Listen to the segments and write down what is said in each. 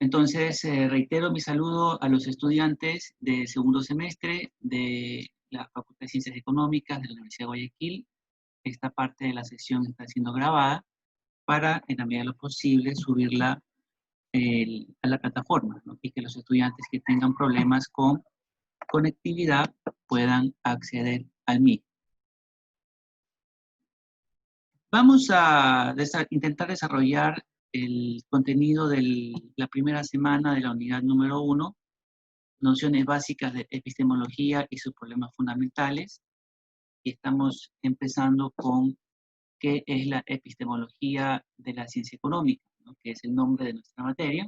Entonces, reitero mi saludo a los estudiantes de segundo semestre de la Facultad de Ciencias Económicas de la Universidad de Guayaquil. Esta parte de la sesión está siendo grabada para, en la medida de lo posible, subirla a la plataforma, ¿no? Y que los estudiantes que tengan problemas con conectividad puedan acceder al mismo. Vamos a intentar desarrollar el contenido de la primera semana de la unidad número 1, nociones básicas de epistemología y sus problemas fundamentales. Y estamos empezando con qué es la epistemología de la ciencia económica, ¿no? Que es el nombre de nuestra materia.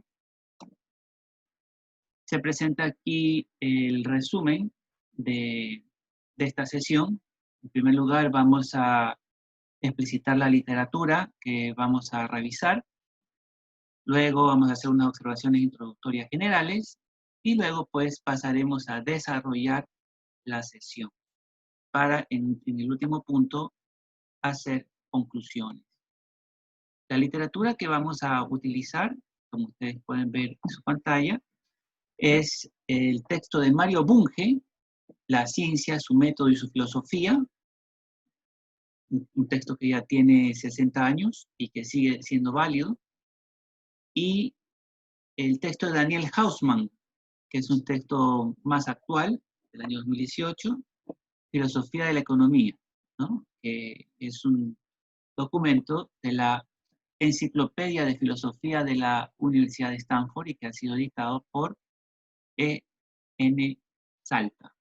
Se presenta aquí el resumen de esta sesión. En primer lugar, vamos a explicitar la literatura que vamos a revisar. Luego vamos a hacer unas observaciones introductorias generales y luego pues pasaremos a desarrollar la sesión para en el último punto hacer conclusiones. La literatura que vamos a utilizar, como ustedes pueden ver en su pantalla, es el texto de Mario Bunge, La ciencia, su método y su filosofía, un texto que ya tiene 60 años y que sigue siendo válido, y el texto de Daniel Hausmann, que es un texto más actual, del año 2018, Filosofía de la Economía, ¿no? Que es un documento de la Enciclopedia de Filosofía de la Universidad de Stanford y que ha sido editado por E.N. Salta.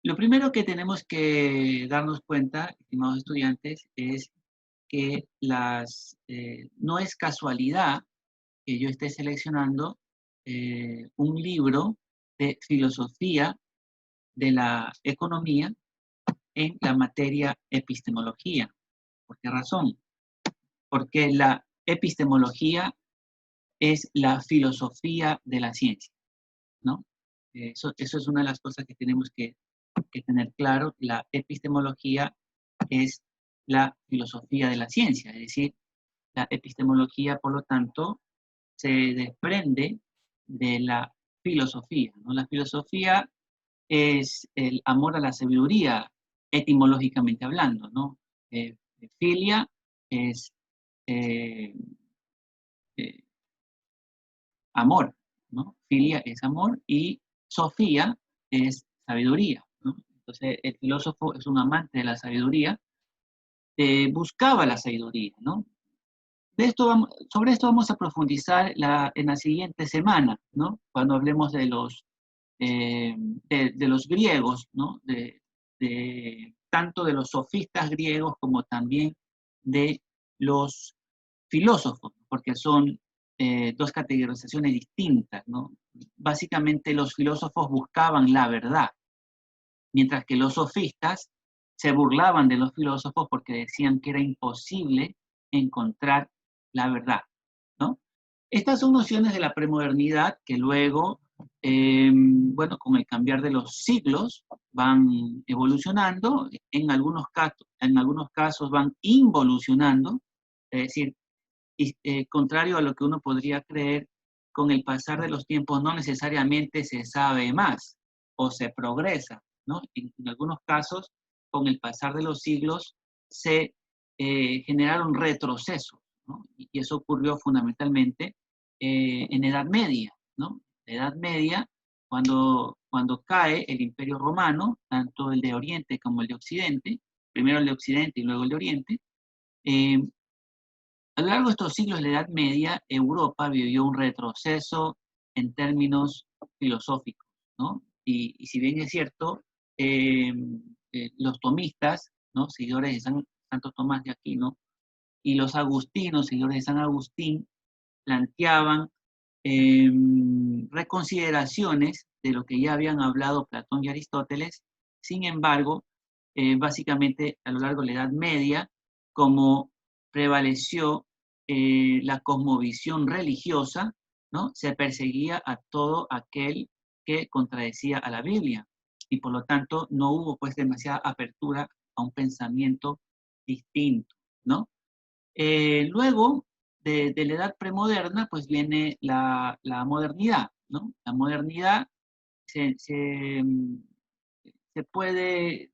Lo primero que tenemos que darnos cuenta, estimados estudiantes, es que no es casualidad que yo esté seleccionando un libro de filosofía de la economía en la materia epistemología. ¿Por qué razón? Porque la epistemología es la filosofía de la ciencia, ¿no? Eso es una de las cosas que tenemos que tener claro. La epistemología es la filosofía de la ciencia, es decir, la epistemología, por lo tanto, se desprende de la filosofía, ¿no? La filosofía es el amor a la sabiduría, etimológicamente hablando, ¿no? Filia es eh, eh, amor, ¿no? Filia es amor y Sofía es sabiduría, ¿no? Entonces, el filósofo es un amante de la sabiduría, buscaba la sabiduría, ¿no? Sobre esto vamos a profundizar en la siguiente semana, ¿no? Cuando hablemos de los griegos, ¿no? Tanto de los sofistas griegos como también de los filósofos, porque son dos categorizaciones distintas, ¿no? Básicamente los filósofos buscaban la verdad, mientras que los sofistas se burlaban de los filósofos porque decían que era imposible encontrar la verdad, ¿no? Estas son nociones de la premodernidad que luego, bueno, con el cambiar de los siglos van evolucionando, en algunos casos van involucionando, es decir, contrario a lo que uno podría creer, con el pasar de los tiempos no necesariamente se sabe más o se progresa, ¿no? En algunos casos, con el pasar de los siglos, se generaron retrocesos, ¿no? Y eso ocurrió fundamentalmente en Edad Media, ¿no? En Edad Media, cuando cae el Imperio Romano, tanto el de Oriente como el de Occidente, primero el de Occidente y luego el de Oriente, eh, a lo largo de estos siglos de la Edad Media, Europa vivió un retroceso en términos filosóficos, ¿no? Y si bien es cierto, los tomistas, ¿no? Seguidores de Santo Tomás de Aquino, y los agustinos, seguidores de San Agustín, planteaban reconsideraciones de lo que ya habían hablado Platón y Aristóteles. Sin embargo, básicamente a lo largo de la Edad Media, como prevaleció la cosmovisión religiosa, ¿no? Se perseguía a todo aquel que contradecía a la Biblia y por lo tanto no hubo pues demasiada apertura a un pensamiento distinto, ¿no? Luego de la edad premoderna, pues viene la modernidad, ¿no? La modernidad se puede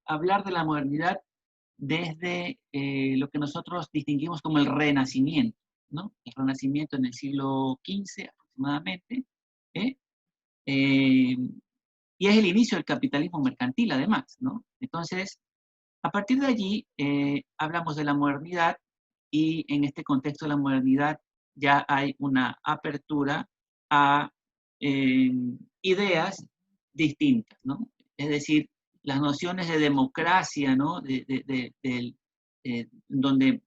hablar de la modernidad desde lo que nosotros distinguimos como el Renacimiento, ¿no? El Renacimiento en el siglo XV aproximadamente, ¿eh? Eh, y es el inicio del capitalismo mercantil, además, ¿no? Entonces, a partir de allí, hablamos de la modernidad y en este contexto de la modernidad ya hay una apertura a eh, ideas distintas, ¿no? Es decir, las nociones de democracia, ¿no? Donde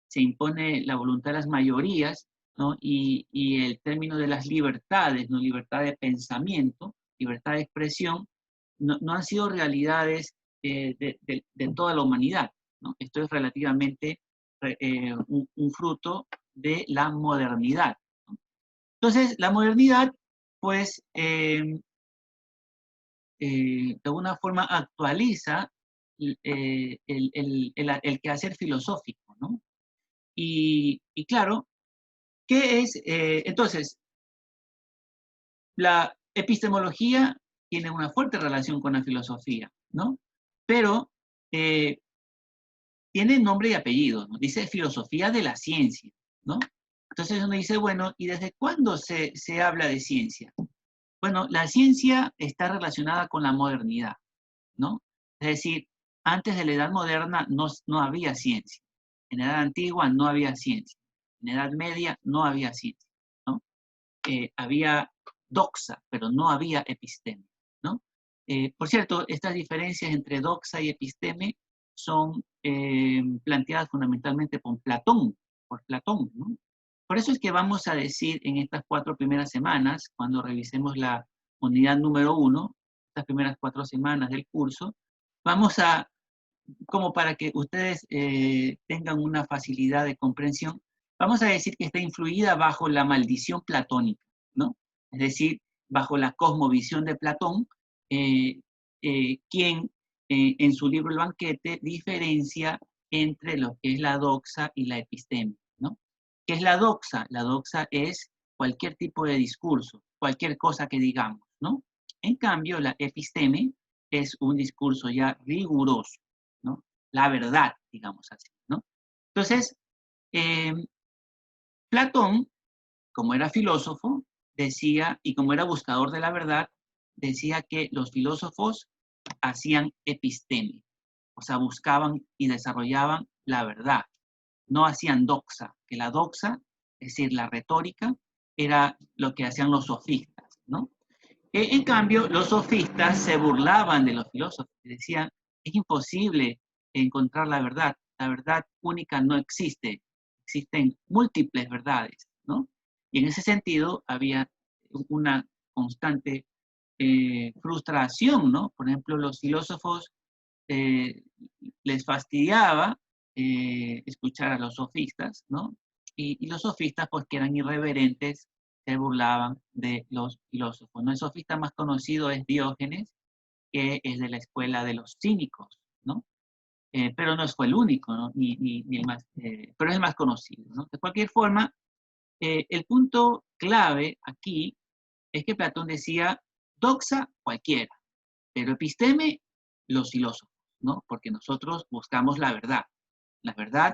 se impone la voluntad de las mayorías, ¿no? Y el término de las libertades, ¿no? Libertad de pensamiento, libertad de expresión, no han sido realidades de toda la humanidad, ¿no? Esto es relativamente un fruto de la modernidad, ¿no? Entonces, la modernidad, pues, de alguna forma actualiza el quehacer filosófico, ¿no? Y claro, ¿qué es? Entonces, la epistemología tiene una fuerte relación con la filosofía, ¿no? Pero eh, tiene nombre y apellido, ¿no? Dice filosofía de la ciencia, ¿no? Entonces uno dice, bueno, ¿y desde cuándo se habla de ciencia? Bueno, la ciencia está relacionada con la modernidad, ¿no? Es decir, antes de la Edad Moderna no había ciencia. En la Edad Antigua no había ciencia. En la Edad Media no había ciencia, ¿no? Había doxa, pero no había episteme, ¿no? Por cierto, estas diferencias entre doxa y episteme son planteadas fundamentalmente por Platón, ¿no? Por eso es que vamos a decir en estas 4 primeras semanas, cuando revisemos la unidad número 1, estas primeras 4 semanas del curso, vamos a, como para que ustedes tengan una facilidad de comprensión, vamos a decir que está influida bajo la maldición platónica, ¿no? Es decir, bajo la cosmovisión de Platón, quien en su libro El Banquete diferencia entre lo que es la doxa y la episteme, ¿no? ¿Qué es la doxa? La doxa es cualquier tipo de discurso, cualquier cosa que digamos, ¿no? En cambio, la episteme es un discurso ya riguroso, ¿no? La verdad, digamos así, ¿no? Entonces, eh, Platón, como era filósofo, decía, y como era buscador de la verdad, decía que los filósofos hacían episteme, o sea, buscaban y desarrollaban la verdad, no hacían doxa, que la doxa, es decir, la retórica, era lo que hacían los sofistas, ¿no? En cambio, los sofistas se burlaban de los filósofos y decían, es imposible encontrar la verdad única no existe, existen múltiples verdades, ¿no? Y en ese sentido había una constante frustración, ¿no? Por ejemplo, los filósofos eh, les fastidiaba escuchar a los sofistas, ¿no? Y los sofistas, pues que eran irreverentes, se burlaban de los filósofos, ¿no? El sofista más conocido es Diógenes, que es de la escuela de los cínicos, ¿no? Pero no fue el único, ¿no? Ni el más, pero es el más conocido, ¿no? De cualquier forma, el punto clave aquí es que Platón decía, doxa cualquiera, pero episteme los filósofos, ¿no? Porque nosotros buscamos la verdad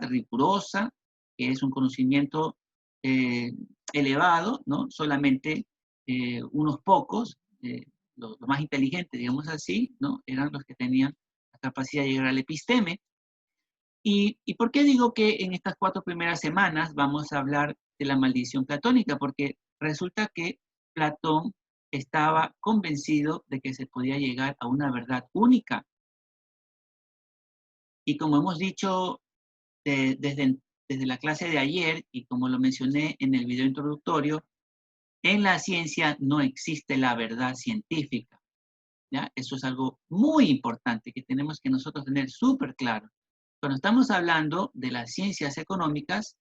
rigurosa, que es un conocimiento eh, elevado, ¿no? Solamente unos pocos, los más inteligentes, digamos así, ¿no? Eran los que tenían la capacidad de llegar al episteme. ¿Y por qué digo que en estas 4 primeras semanas vamos a hablar de la maldición platónica? Porque resulta que Platón estaba convencido de que se podía llegar a una verdad única. Y como hemos dicho desde la clase de ayer, y como lo mencioné en el video introductorio, en la ciencia no existe la verdad científica, ¿ya? Eso es algo muy importante que tenemos que nosotros tener súper claro. Cuando estamos hablando de las ciencias económicas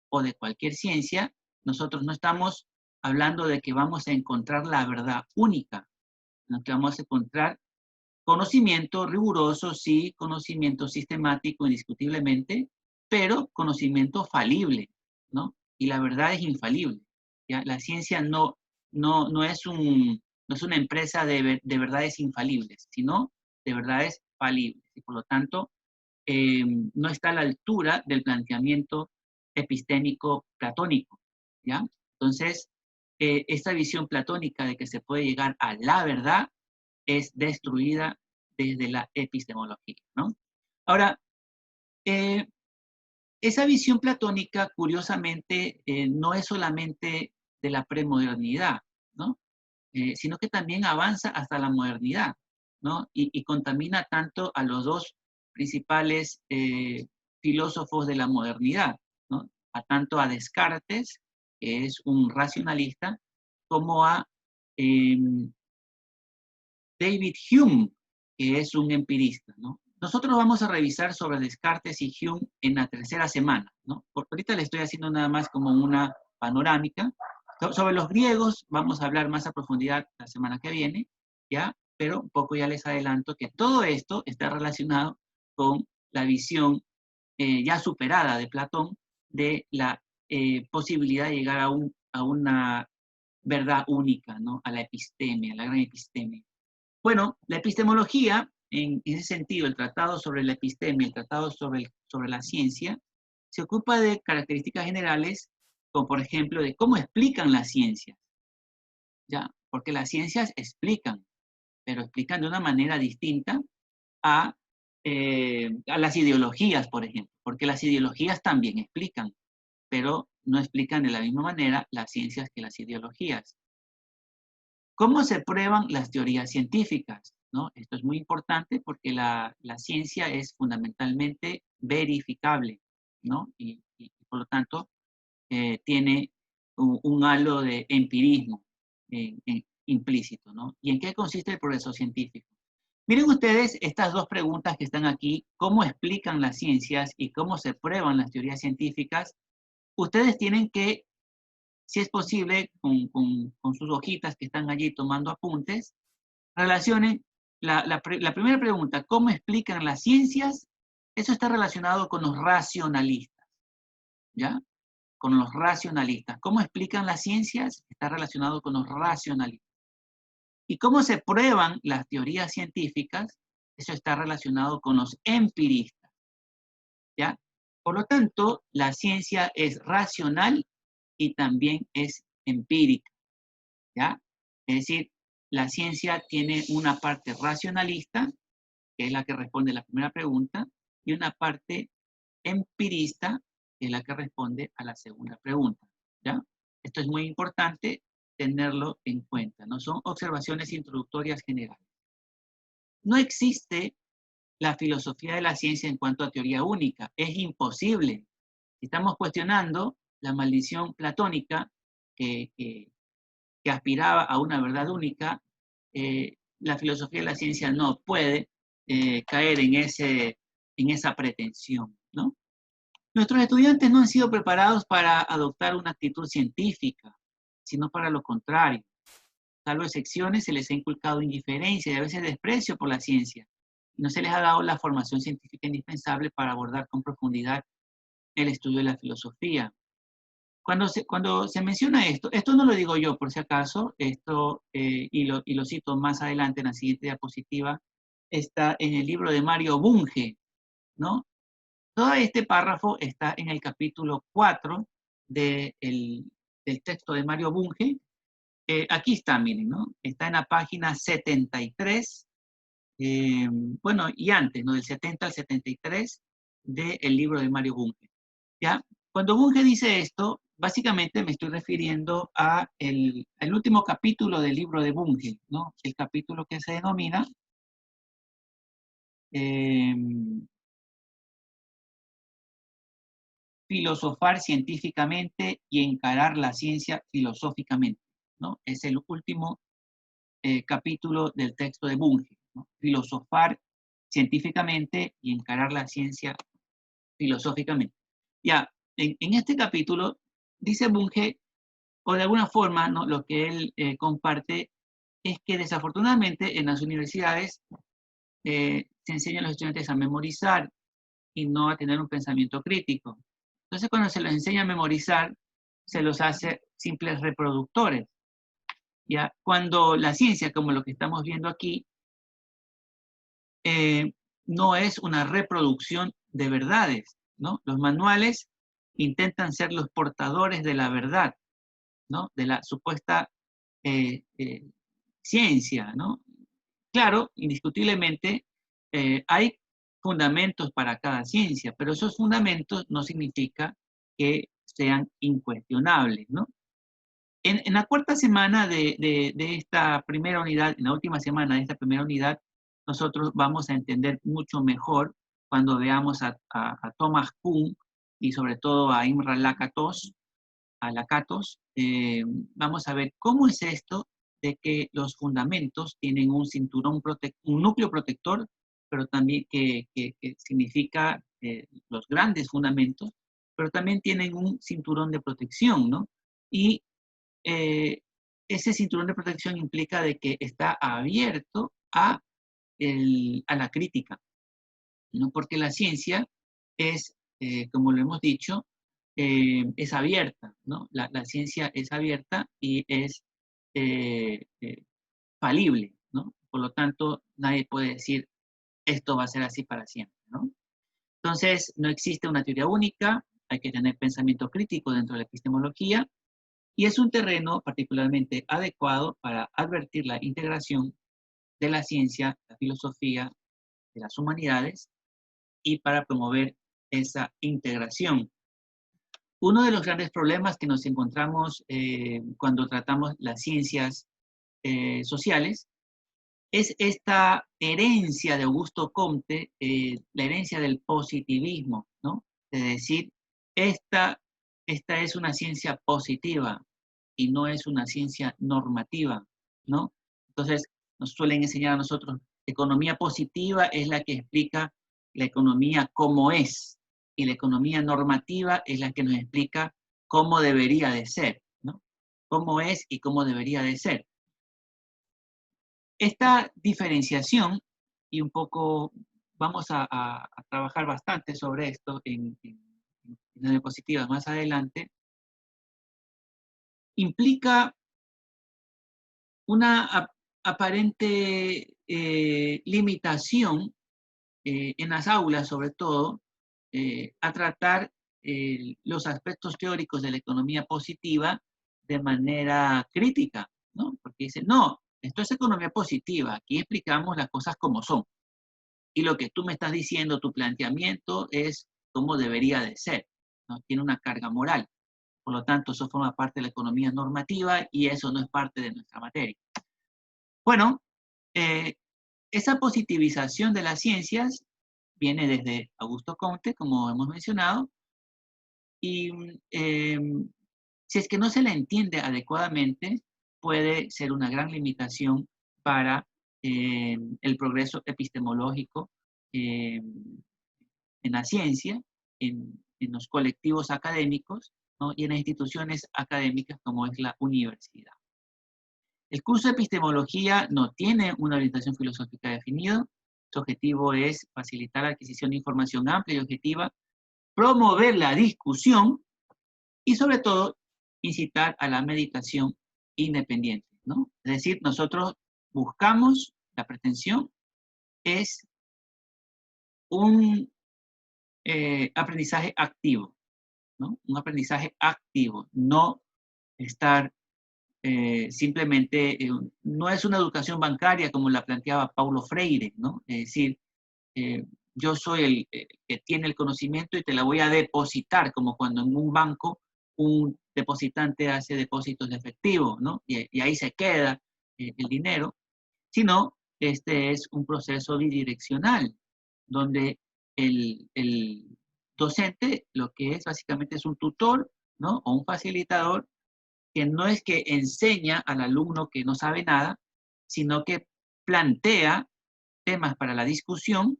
o de cualquier ciencia, nosotros no estamos hablando de que vamos a encontrar la verdad única, sino que vamos a encontrar conocimiento riguroso, sí, conocimiento sistemático, indiscutiblemente, pero conocimiento falible, ¿no? Y la verdad es infalible, ¿ya? La ciencia no es no es una empresa de verdades infalibles, sino de verdades falibles. Y por lo tanto, no está a la altura del planteamiento epistémico platónico, ¿ya? Entonces, esta visión platónica de que se puede llegar a la verdad es destruida desde la epistemología, ¿no? Ahora, eh, esa visión platónica, curiosamente, no es solamente de la premodernidad, ¿no? Sino que también avanza hasta la modernidad, ¿no? Y contamina tanto a los dos principales filósofos de la modernidad, ¿no? Tanto a Descartes, que es un racionalista, como a eh, David Hume, que es un empirista, ¿no? Nosotros vamos a revisar sobre Descartes y Hume en la tercera semana, ¿no? Porque ahorita le estoy haciendo nada más como una panorámica. Sobre los griegos vamos a hablar más a profundidad la semana que viene, ¿ya? Pero un poco ya les adelanto que todo esto está relacionado con la visión ya superada de Platón de la posibilidad de llegar a una verdad única, ¿no? A la epistemia, a la gran epistemia. Bueno, la epistemología, en ese sentido, el tratado sobre la epistemia, el tratado sobre la ciencia, se ocupa de características generales, como por ejemplo de cómo explican las ciencias, ¿ya? Porque las ciencias explican, pero explican de una manera distinta a las ideologías, por ejemplo, porque las ideologías también explican, pero no explican de la misma manera las ciencias que las ideologías. ¿Cómo se prueban las teorías científicas? ¿No? Esto es muy importante porque la ciencia es fundamentalmente verificable, ¿no? Y por lo tanto tiene un halo de empirismo implícito, ¿no? ¿Y en qué consiste el progreso científico? Miren ustedes estas dos preguntas que están aquí, ¿cómo explican las ciencias y cómo se prueban las teorías científicas? Ustedes tienen que, si es posible, con sus hojitas que están allí tomando apuntes, relacionen la primera pregunta, ¿cómo explican las ciencias? Eso está relacionado con los racionalistas, ¿ya? Con los racionalistas. ¿Cómo explican las ciencias? Está relacionado con los racionalistas. ¿Y cómo se prueban las teorías científicas? Eso está relacionado con los empiristas, ¿ya? Por lo tanto, la ciencia es racional y también es empírica, ¿ya? Es decir, la ciencia tiene una parte racionalista, que es la que responde a la primera pregunta, y una parte empirista, que es la que responde a la segunda pregunta, ¿ya? Esto es muy importante tenerlo en cuenta, ¿no? Son observaciones introductorias generales. No existe la filosofía de la ciencia en cuanto a teoría única, es imposible. Estamos cuestionando la maldición platónica que aspiraba a una verdad única, la filosofía de la ciencia no puede caer en esa pretensión, ¿no? Nuestros estudiantes no han sido preparados para adoptar una actitud científica, sino para lo contrario. Salvo excepciones, se les ha inculcado indiferencia y a veces desprecio por la ciencia. Y no se les ha dado la formación científica indispensable para abordar con profundidad el estudio de la filosofía. Cuando se menciona esto no lo digo yo por si acaso, y lo cito más adelante en la siguiente diapositiva, está en el libro de Mario Bunge, ¿no? Todo este párrafo está en el capítulo 4 del texto de Mario Bunge. Aquí está, miren, ¿no? Está en la página 73, bueno, y antes, ¿no? Del 70 al 73 del libro de Mario Bunge. ¿Ya? Cuando Bunge dice esto, básicamente me estoy refiriendo al último capítulo del libro de Bunge, ¿no? El capítulo que se denomina eh, Filosofar científicamente y encarar la ciencia filosóficamente, ¿no? Es el último capítulo del texto de Bunge, ¿no? Filosofar científicamente y encarar la ciencia filosóficamente. Ya, en este capítulo dice Bunge, o de alguna forma, ¿no? Lo que él comparte es que desafortunadamente en las universidades se enseñan a los estudiantes a memorizar y no a tener un pensamiento crítico. Entonces, cuando se los enseña a memorizar, se los hace simples reproductores. ¿Ya? Cuando la ciencia, como lo que estamos viendo aquí, no es una reproducción de verdades, ¿no? Los manuales intentan ser los portadores de la verdad, ¿no? De la supuesta ciencia, ¿no? Claro, indiscutiblemente hay fundamentos para cada ciencia, pero esos fundamentos no significa que sean incuestionables, ¿no? En la cuarta semana de esta primera unidad, en la última semana de esta primera unidad, nosotros vamos a entender mucho mejor cuando veamos a Thomas Kuhn y sobre todo a Imre Lakatos, vamos a ver cómo es esto de que los fundamentos tienen un cinturón un núcleo protector, pero también que significa los grandes fundamentos, pero también tienen un cinturón de protección, ¿no? Y ese cinturón de protección implica de que está abierto a la crítica, ¿no? Porque la ciencia es, como lo hemos dicho, es abierta, ¿no? La ciencia es abierta y es falible, ¿no? Por lo tanto, nadie puede decir esto va a ser así para siempre, ¿no? Entonces, no existe una teoría única, hay que tener pensamiento crítico dentro de la epistemología, y es un terreno particularmente adecuado para advertir la integración de la ciencia, la filosofía, de las humanidades y para promover esa integración. Uno de los grandes problemas que nos encontramos cuando tratamos las ciencias sociales es esta herencia de Augusto Comte, la herencia del positivismo, ¿no? De decir, esta es una ciencia positiva y no es una ciencia normativa, ¿no? Entonces, nos suelen enseñar a nosotros, economía positiva es la que explica la economía como es, y la economía normativa es la que nos explica cómo debería de ser, ¿no? Cómo es y cómo debería de ser. Esta diferenciación, y un poco vamos a trabajar bastante sobre esto en diapositivas más adelante, implica una aparente limitación en las aulas, sobre todo, a tratar los aspectos teóricos de la economía positiva de manera crítica, ¿no? Porque dicen, no, esto es economía positiva, aquí explicamos las cosas como son. Y lo que tú me estás diciendo, tu planteamiento, es cómo debería de ser, ¿no? Tiene una carga moral. Por lo tanto, eso forma parte de la economía normativa y eso no es parte de nuestra materia. Bueno, esa positivización de las ciencias viene desde Augusto Comte, como hemos mencionado, y si es que no se la entiende adecuadamente, puede ser una gran limitación para el progreso epistemológico en la ciencia, en los colectivos académicos, ¿no? Y en las instituciones académicas como es la universidad. El curso de epistemología no tiene una orientación filosófica definida. Su objetivo es facilitar la adquisición de información amplia y objetiva, promover la discusión y, sobre todo, incitar a la meditación independiente, ¿no? Es decir, nosotros buscamos, la pretensión es un aprendizaje activo, ¿no? Un aprendizaje activo, no estar simplemente, no es una educación bancaria como la planteaba Paulo Freire, ¿no? Es decir, yo soy el que tiene el conocimiento y te la voy a depositar, como cuando en un banco un depositante hace depósitos de efectivo, ¿no? Y ahí se queda el dinero, sino este es un proceso bidireccional, donde el docente lo que es básicamente es un tutor, ¿no? O un facilitador que no es que enseña al alumno que no sabe nada, sino que plantea temas para la discusión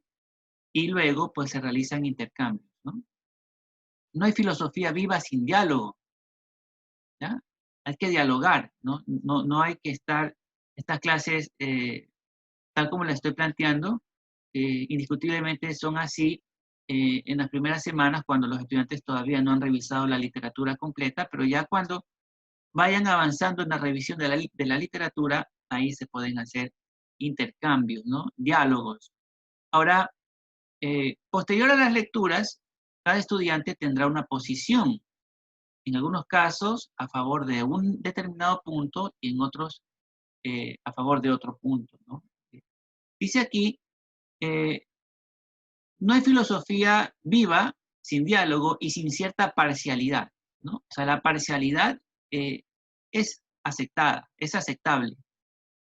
y luego pues se realizan intercambios, ¿no? No hay filosofía viva sin diálogo, ¿ya? Hay que dialogar, ¿no? No hay que estar, estas clases, tal como las estoy planteando, indiscutiblemente son así en las primeras semanas cuando los estudiantes todavía no han revisado la literatura completa, pero ya cuando vayan avanzando en la revisión de la literatura, ahí se pueden hacer intercambios, ¿no? Diálogos. Ahora, posterior a las lecturas, cada estudiante tendrá una posición, en algunos casos a favor de un determinado punto y en otros a favor de otro punto, ¿no? Dice aquí, no hay filosofía viva sin diálogo y sin cierta parcialidad, ¿no? O sea, la parcialidad es aceptada, es aceptable,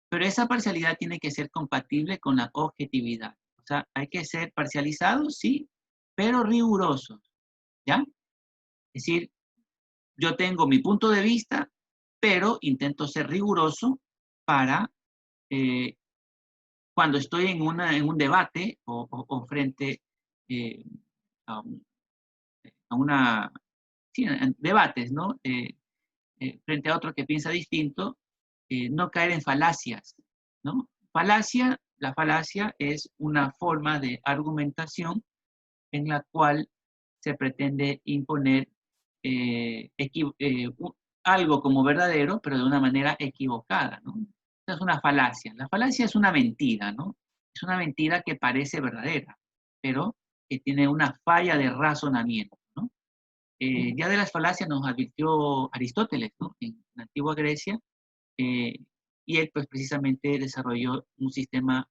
pero esa parcialidad tiene que ser compatible con la objetividad. O sea, hay que ser parcializados, sí, pero rigurosos, ¿ya? Es decir, yo tengo mi punto de vista, pero intento ser riguroso para eh, cuando estoy en un debate o frente eh, a, a una, sí, en debates, ¿no? Frente a otro que piensa distinto, no caer en falacias, ¿no? La falacia es una forma de argumentación en la cual se pretende imponer algo como verdadero, pero de una manera equivocada, ¿no? Esa es una falacia. La falacia es una mentira, ¿no? Es una mentira que parece verdadera, pero que tiene una falla de razonamiento, ¿no? Ya de las falacias nos advirtió Aristóteles, ¿no? En la antigua Grecia, eh, y él pues precisamente desarrolló un sistema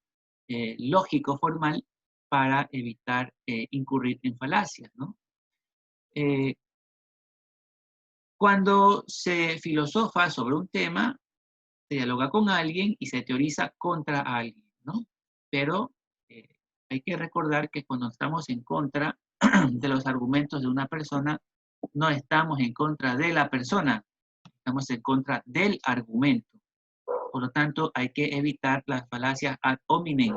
lógico formal para evitar incurrir en falacias, ¿no? Eh, Cuando se filosofa sobre un tema, se dialoga con alguien y se teoriza contra alguien, ¿no? Pero eh, hay que recordar que cuando estamos en contra de los argumentos de una persona, no estamos en contra de la persona, estamos en contra del argumento. Por lo tanto, hay que evitar las falacias ad hominem,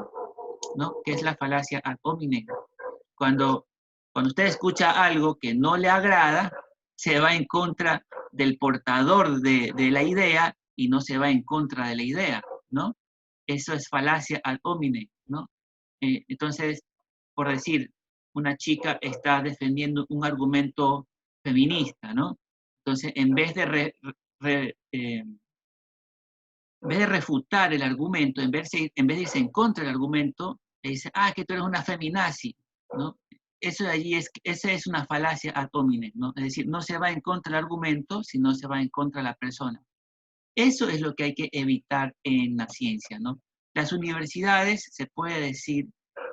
¿no? ¿Qué es la falacia ad hominem? Cuando, cuando usted escucha algo que no le agrada, se va en contra del portador de la idea y no se va en contra de la idea, ¿no? Eso es falacia ad hominem, ¿no? Entonces, por decir, una chica está defendiendo un argumento feminista, ¿no? Entonces, en vez de refutar el argumento, en vez de irse en contra del argumento, le dice, ah, que tú eres una feminazi, ¿no? Eso de allí esa es una falacia ad hominem, ¿no? Es decir, no se va en contra del argumento, sino se va en contra de la persona. Eso es lo que hay que evitar en la ciencia, ¿no? Las universidades se puede decir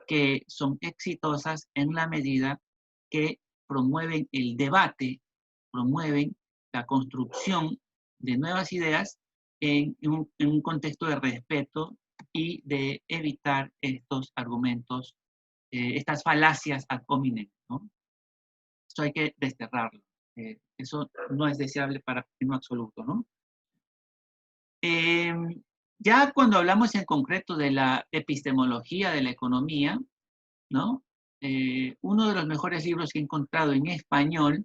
que son exitosas en la medida que promueven el debate, promueven la construcción de nuevas ideas en un contexto de respeto y de evitar estos argumentos, estas falacias ad hominem, ¿no? Eso hay que desterrarlo. Eso no es deseable en lo absoluto, ¿no? Eh, ya cuando hablamos en concreto de la epistemología de la economía, ¿no? Uno de los mejores libros que he encontrado en español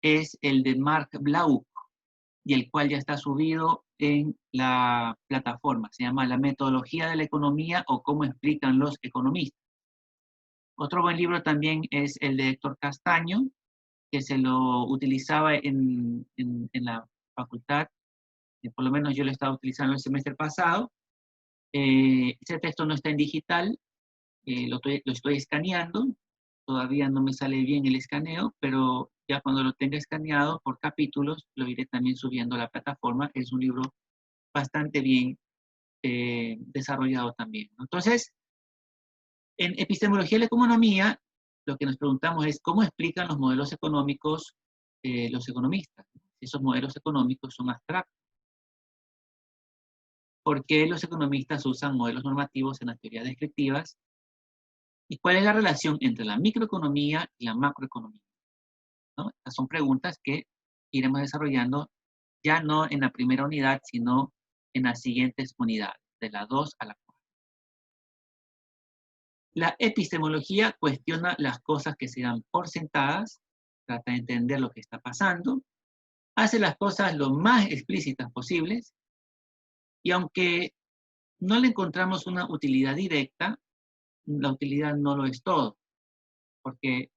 es el de Marc Bloch, y el cual ya está subido en la plataforma. Se llama La metodología de la economía o cómo explican los economistas. Otro buen libro también es el de Héctor Castaño, que se lo utilizaba en la facultad, por lo menos yo lo estaba utilizando el semestre pasado. Ese texto no está en digital, lo estoy escaneando, todavía no me sale bien el escaneo, pero ya cuando lo tenga escaneado por capítulos, lo iré también subiendo a la plataforma. Es un libro bastante bien desarrollado también, ¿no? Entonces, en epistemología de la economía, lo que nos preguntamos es cómo explican los modelos económicos los economistas. Si esos modelos económicos son abstractos. ¿Por qué los economistas usan modelos normativos en las teorías descriptivas? ¿Y cuál es la relación entre la microeconomía y la macroeconomía? ¿No? Estas son preguntas que iremos desarrollando ya no en la primera unidad, sino en las siguientes unidades, de la 2 a la 4. La epistemología cuestiona las cosas que se dan por sentadas, trata de entender lo que está pasando, hace las cosas lo más explícitas posibles, y aunque no le encontramos una utilidad directa, la utilidad no lo es todo. porque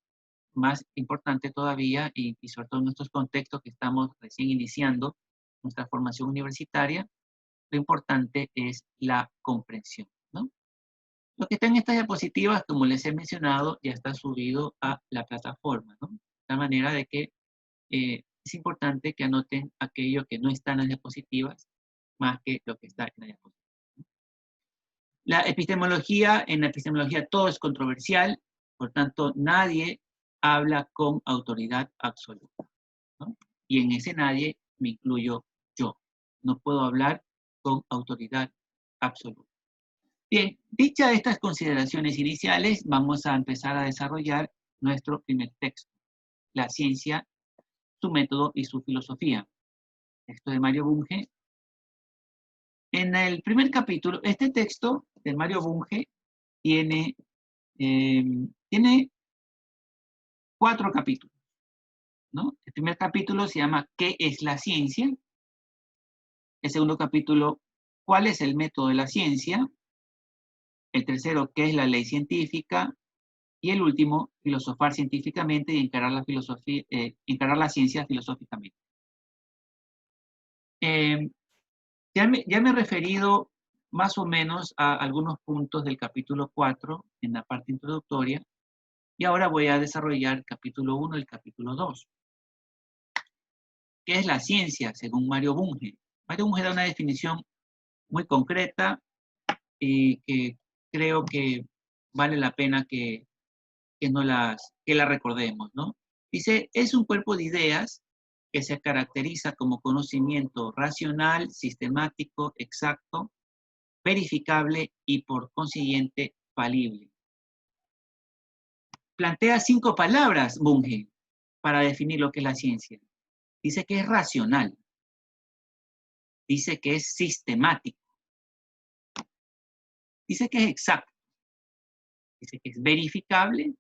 más importante todavía, y sobre todo en estos contextos que estamos recién iniciando nuestra formación universitaria, lo importante es la comprensión, ¿no? Lo que está en estas diapositivas, como les he mencionado, ya está subido a la plataforma, ¿no? De tal manera de que es importante que anoten aquello que no está en las diapositivas, más que lo que está en la diapositiva. En la epistemología todo es controversial, por tanto, nadie habla con autoridad absoluta, ¿no? Y en ese nadie me incluyo yo. No puedo hablar con autoridad absoluta. Bien, dichas estas consideraciones iniciales, vamos a empezar a desarrollar nuestro primer texto, La ciencia, su método y su filosofía. Texto de Mario Bunge. En el primer capítulo, este texto de Mario Bunge tiene 4 capítulos, ¿no? El primer capítulo se llama ¿Qué es la ciencia? El segundo capítulo, ¿cuál es el método de la ciencia? El tercero, ¿qué es la ley científica? Y el último, filosofar científicamente y encarar la ciencia filosóficamente. Ya me he referido más o menos a algunos puntos del capítulo 4 en la parte introductoria, y ahora voy a desarrollar el capítulo 1 y el capítulo 2. ¿Qué es la ciencia, según Mario Bunge? Mario Bunge da una definición muy concreta y que creo que vale la pena que la recordemos, ¿no? Dice, es un cuerpo de ideas que se caracteriza como conocimiento racional, sistemático, exacto, verificable y por consiguiente falible. Plantea 5 palabras, Bunge, para definir lo que es la ciencia. Dice que es racional, dice que es sistemático, dice que es exacto, dice que es verificable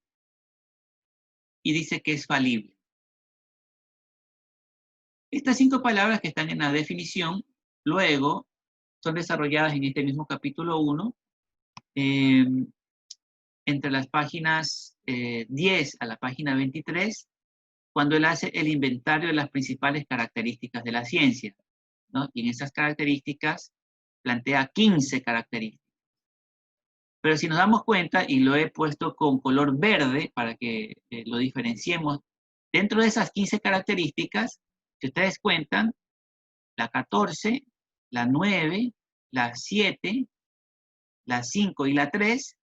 y dice que es falible. Estas 5 palabras que están en la definición, luego son desarrolladas en este mismo capítulo 1, entre las páginas 10 a la página 23, cuando él hace el inventario de las principales características de la ciencia, ¿no? Y en esas características plantea 15 características. Pero si nos damos cuenta, y lo he puesto con color verde para que lo diferenciemos, dentro de esas 15 características, si ustedes cuentan, la 14, la 9, la 7, la 5 y la 3,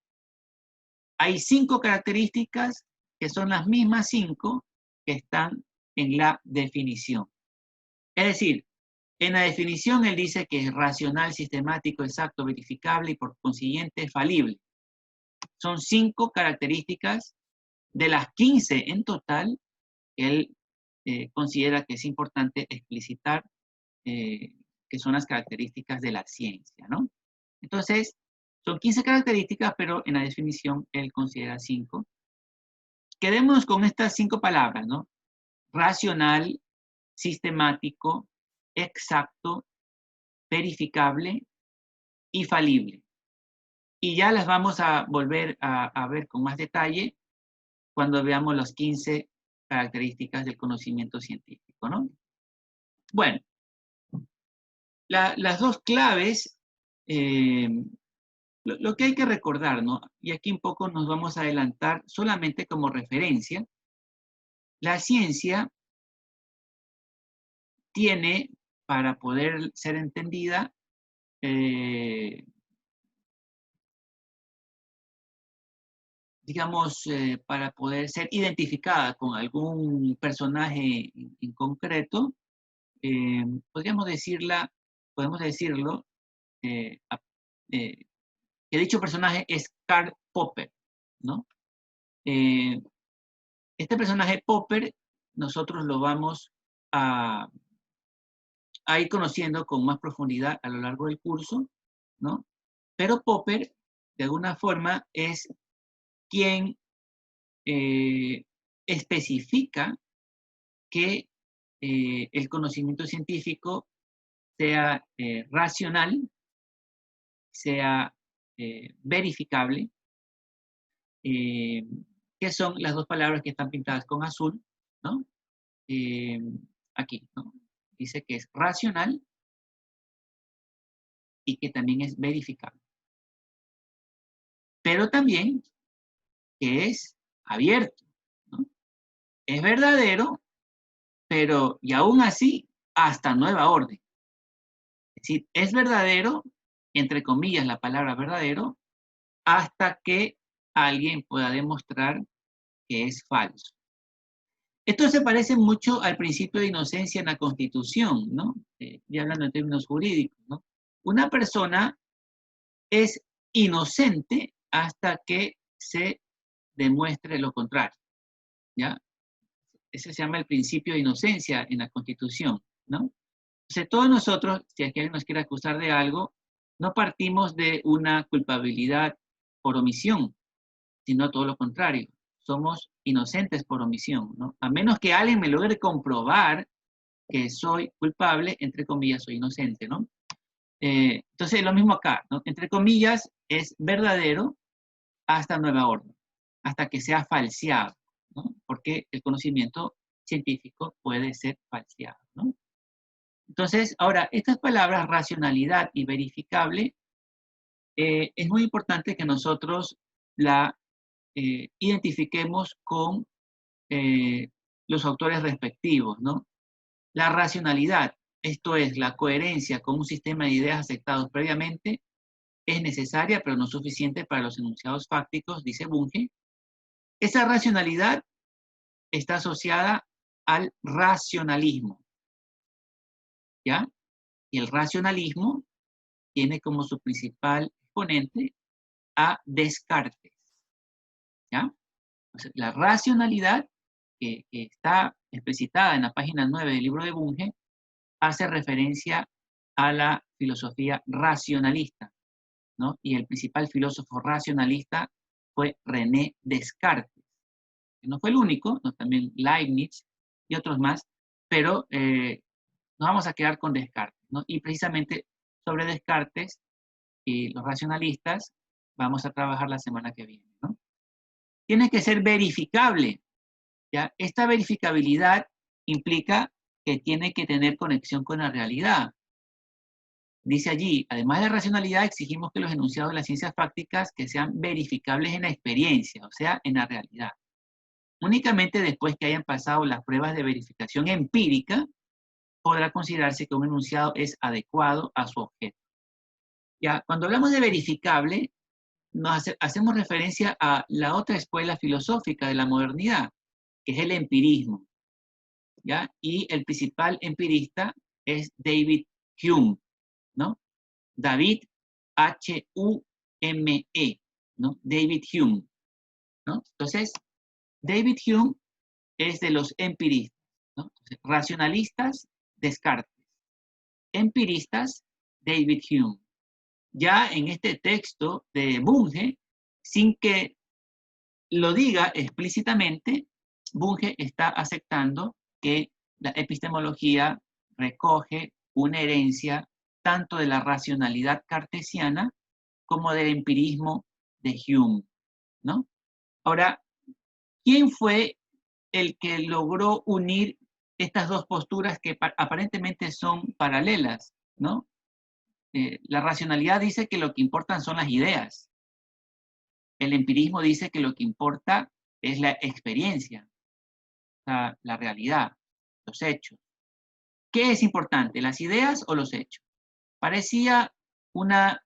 hay 5 características que son las mismas 5 que están en la definición. Es decir, en la definición él dice que es racional, sistemático, exacto, verificable y por consiguiente falible. Son 5 características de las 15 en total que él considera que es importante explicitar, que son las características de la ciencia, ¿no? Entonces, son 15 características, pero en la definición él considera 5. Quedémonos con estas 5 palabras, ¿no? Racional, sistemático, exacto, verificable y falible. Y ya las vamos a volver a ver con más detalle cuando veamos las 15 características del conocimiento científico, ¿no? Bueno, las 2 claves, lo que hay que recordar, ¿no? Y aquí un poco nos vamos a adelantar solamente como referencia. La ciencia tiene, para poder ser entendida, digamos, para poder ser identificada con algún personaje en concreto, podemos decirlo, eh, que dicho personaje es Karl Popper, ¿no? Este personaje Popper nosotros lo vamos a ir conociendo con más profundidad a lo largo del curso, ¿no? Pero Popper, de alguna forma, es quien especifica que el conocimiento científico sea racional, sea verificable, que son las dos palabras que están pintadas con azul, ¿no? Aquí, ¿no? Dice que es racional y que también es verificable. Pero también que es abierto, ¿no? Es verdadero, pero y aún así, hasta nueva orden. Es decir, es verdadero, entre comillas la palabra verdadero, hasta que alguien pueda demostrar que es falso. Esto se parece mucho al principio de inocencia en la Constitución, ¿no? Ya hablando en términos jurídicos, ¿no? Una persona es inocente hasta que se demuestre lo contrario, ¿ya? Ese se llama el principio de inocencia en la Constitución, ¿no? Entonces, todos nosotros, si alguien nos quiere acusar de algo, no partimos de una culpabilidad por omisión, sino todo lo contrario. Somos inocentes por omisión, ¿no? A menos que alguien me logre comprobar que soy culpable, entre comillas, soy inocente, ¿no? Entonces, lo mismo acá, ¿no? Entre comillas, es verdadero hasta nueva orden, hasta que sea falseado, ¿no? Porque el conocimiento científico puede ser falseado, ¿no? Entonces, ahora, estas palabras racionalidad y verificable, es muy importante que nosotros la identifiquemos con los autores respectivos, ¿no? La racionalidad, esto es, la coherencia con un sistema de ideas aceptados previamente, es necesaria, pero no suficiente para los enunciados fácticos, dice Bunge. Esa racionalidad está asociada al racionalismo, ¿ya? Y el racionalismo tiene como su principal exponente a Descartes, ¿ya? Entonces, la racionalidad que está explicitada en la página 9 del libro de Bunge hace referencia a la filosofía racionalista, ¿no? Y el principal filósofo racionalista fue René Descartes, que no fue el único, ¿no? También Leibniz y otros más, pero nos vamos a quedar con Descartes, ¿no? Y precisamente sobre Descartes y los racionalistas vamos a trabajar la semana que viene, ¿no? Tiene que ser verificable, ¿ya? Esta verificabilidad implica que tiene que tener conexión con la realidad. Dice allí, además de racionalidad, exigimos que los enunciados de las ciencias prácticas que sean verificables en la experiencia, o sea, en la realidad. Únicamente después que hayan pasado las pruebas de verificación empírica, podrá considerarse que un enunciado es adecuado a su objeto. Ya, cuando hablamos de verificable, hacemos referencia a la otra escuela filosófica de la modernidad, que es el empirismo, ¿ya? Y el principal empirista es David Hume, ¿no? David H-U-M-E, ¿no? David Hume, ¿no? Entonces, David Hume es de los empiristas, ¿no? Entonces, racionalistas, Descartes. Empiristas, David Hume. Ya en este texto de Bunge, sin que lo diga explícitamente, Bunge está aceptando que la epistemología recoge una herencia tanto de la racionalidad cartesiana como del empirismo de Hume, ¿no? Ahora, ¿quién fue el que logró unir estas dos posturas que aparentemente son paralelas, ¿no? La racionalidad dice que lo que importan son las ideas. El empirismo dice que lo que importa es la experiencia, la realidad, los hechos. ¿Qué es importante, las ideas o los hechos? Parecía una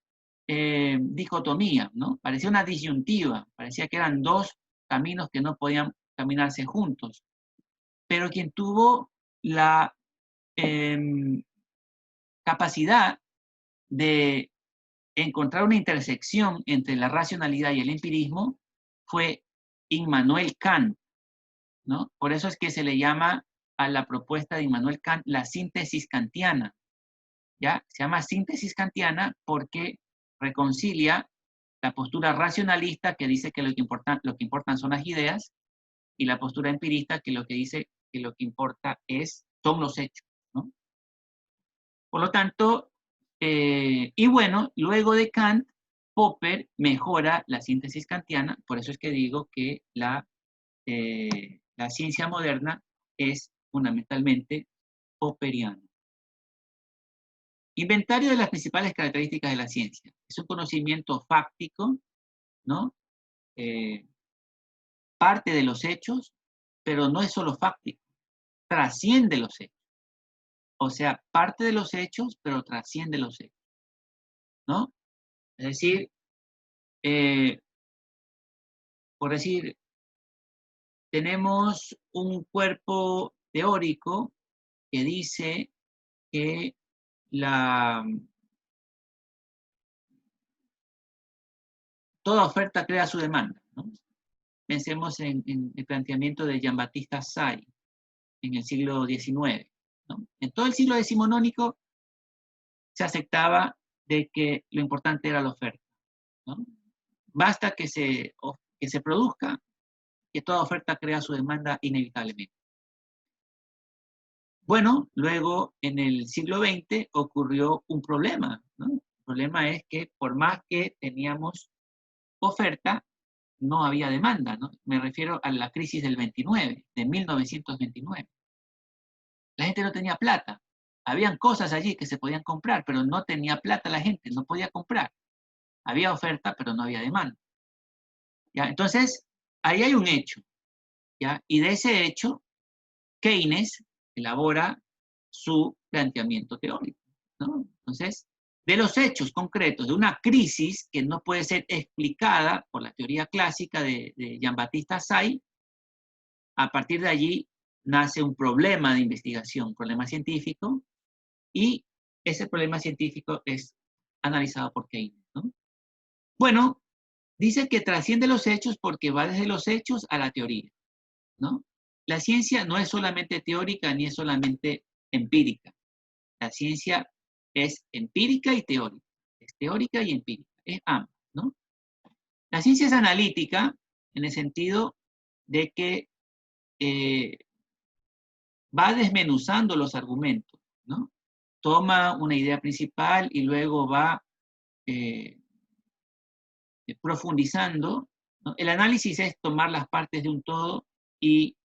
dicotomía, ¿no? Parecía una disyuntiva, parecía que eran dos caminos que no podían caminarse juntos. Pero quien tuvo la capacidad de encontrar una intersección entre la racionalidad y el empirismo fue Immanuel Kant, ¿no? Por eso es que se le llama a la propuesta de Immanuel Kant la síntesis kantiana, ¿ya? Se llama síntesis kantiana porque reconcilia la postura racionalista que dice que lo que importan son las ideas y la postura empirista que lo que dice que lo que importa son los hechos, ¿no? Por lo tanto, y bueno, luego de Kant, Popper mejora la síntesis kantiana, por eso es que digo que la la ciencia moderna es fundamentalmente popperiano. Inventario de las principales características de la ciencia. Es un conocimiento fáctico, ¿no? Parte de los hechos, pero no es solo fáctico, trasciende los hechos. O sea, parte de los hechos, pero trasciende los hechos, ¿no? Es decir, por decir, tenemos un cuerpo teórico que dice que toda oferta crea su demanda, ¿no? Pensemos en el planteamiento de Jean-Baptiste Say en el siglo XIX, ¿no? En todo el siglo decimonónico se aceptaba de que lo importante era la oferta, ¿no? Basta que se produzca, que toda oferta crea su demanda inevitablemente. Bueno, luego en el siglo XX ocurrió un problema, ¿no? El problema es que por más que teníamos oferta, no había demanda, ¿no? Me refiero a la crisis del 29, de 1929. La gente no tenía plata. Habían cosas allí que se podían comprar, pero no tenía plata la gente, no podía comprar. Había oferta, pero no había demanda. ¿Ya? Entonces, ahí hay un hecho, ¿ya? Y de ese hecho, Keynes elabora su planteamiento teórico, ¿no? Entonces, de los hechos concretos de una crisis que no puede ser explicada por la teoría clásica de Jean-Baptiste Say, a partir de allí nace un problema de investigación, un problema científico, y ese problema científico es analizado por Keynes, ¿no? Bueno, dice que trasciende los hechos porque va desde los hechos a la teoría, ¿no? La ciencia no es solamente teórica ni es solamente empírica. La ciencia es empírica y teórica. Es teórica y empírica. Es ambas, ¿no? La ciencia es analítica en el sentido de que va desmenuzando los argumentos, ¿no? Toma una idea principal y luego va profundizando, ¿no? El análisis es tomar las partes de un todo y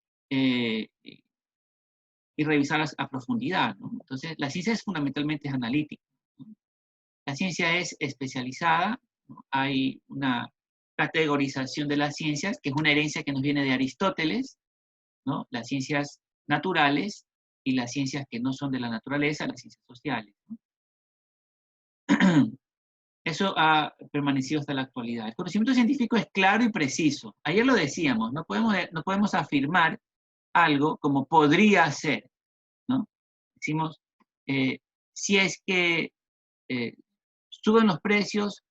revisarlas a profundidad, ¿no? Entonces, la ciencia es fundamentalmente analítica, ¿no? La ciencia es especializada, ¿no? Hay una categorización de las ciencias, que es una herencia que nos viene de Aristóteles, ¿no? Las ciencias naturales y las ciencias que no son de la naturaleza, las ciencias sociales, ¿no? Eso ha permanecido hasta la actualidad. El conocimiento científico es claro y preciso. Ayer lo decíamos, no podemos afirmar algo como podría ser, ¿no? Decimos, si es que suben los precios,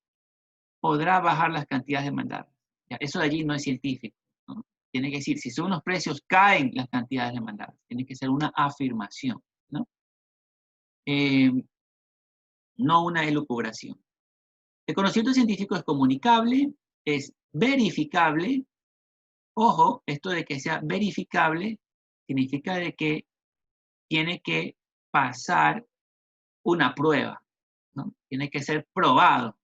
podrá bajar las cantidades demandadas. ¿Ya? Eso de allí no es científico, ¿no? Tiene que decir, si suben los precios, caen las cantidades demandadas. Tiene que ser una afirmación, ¿no? No una elucubración. El conocimiento científico es comunicable, es verificable. Ojo, esto de que sea verificable significa de que tiene que pasar una prueba, ¿no? Tiene que ser probado,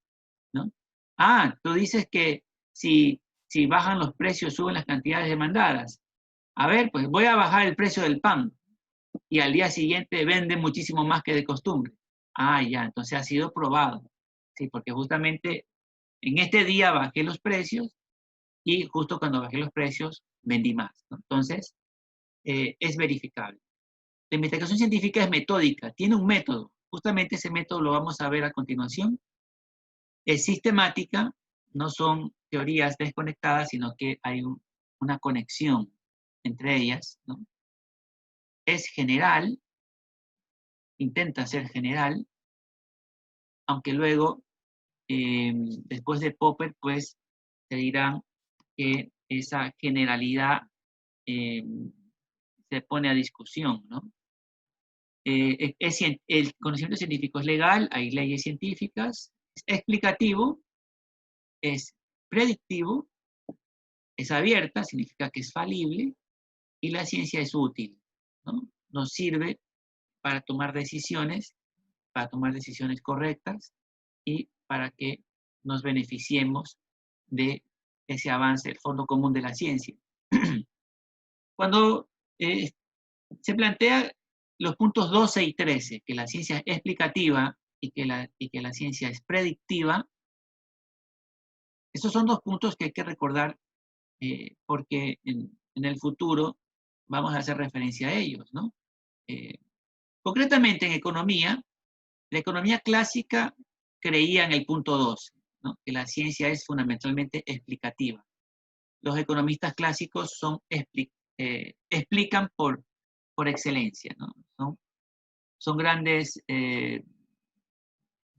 ¿no? Ah, tú dices que si bajan los precios, suben las cantidades demandadas. A ver, pues voy a bajar el precio del pan y al día siguiente vende muchísimo más que de costumbre. Ah, ya, entonces ha sido probado. Sí, porque justamente en este día bajé los precios y justo cuando bajé los precios vendí más, ¿no? Entonces, es verificable. La investigación científica es metódica, tiene un método. Justamente ese método lo vamos a ver a continuación. Es sistemática, no son teorías desconectadas, sino que hay una conexión entre ellas, ¿no? Es general, intenta ser general, aunque luego, después de Popper, pues se dirán que esa generalidad se pone a discusión, ¿no? El conocimiento científico es legal, hay leyes científicas, es explicativo, es predictivo, es abierta, significa que es falible, y la ciencia es útil, ¿no? Nos sirve para tomar decisiones correctas y para que nos beneficiemos de ese avance, el fondo común de la ciencia. Cuando se plantea los puntos 12 y 13, que la ciencia es explicativa y que la ciencia es predictiva, esos son dos puntos que hay que recordar porque en el futuro vamos a hacer referencia a ellos, ¿no? Concretamente en economía, la economía clásica creía en el punto 12, ¿no? Que la ciencia es fundamentalmente explicativa. Los economistas clásicos explican por excelencia, ¿no? Son grandes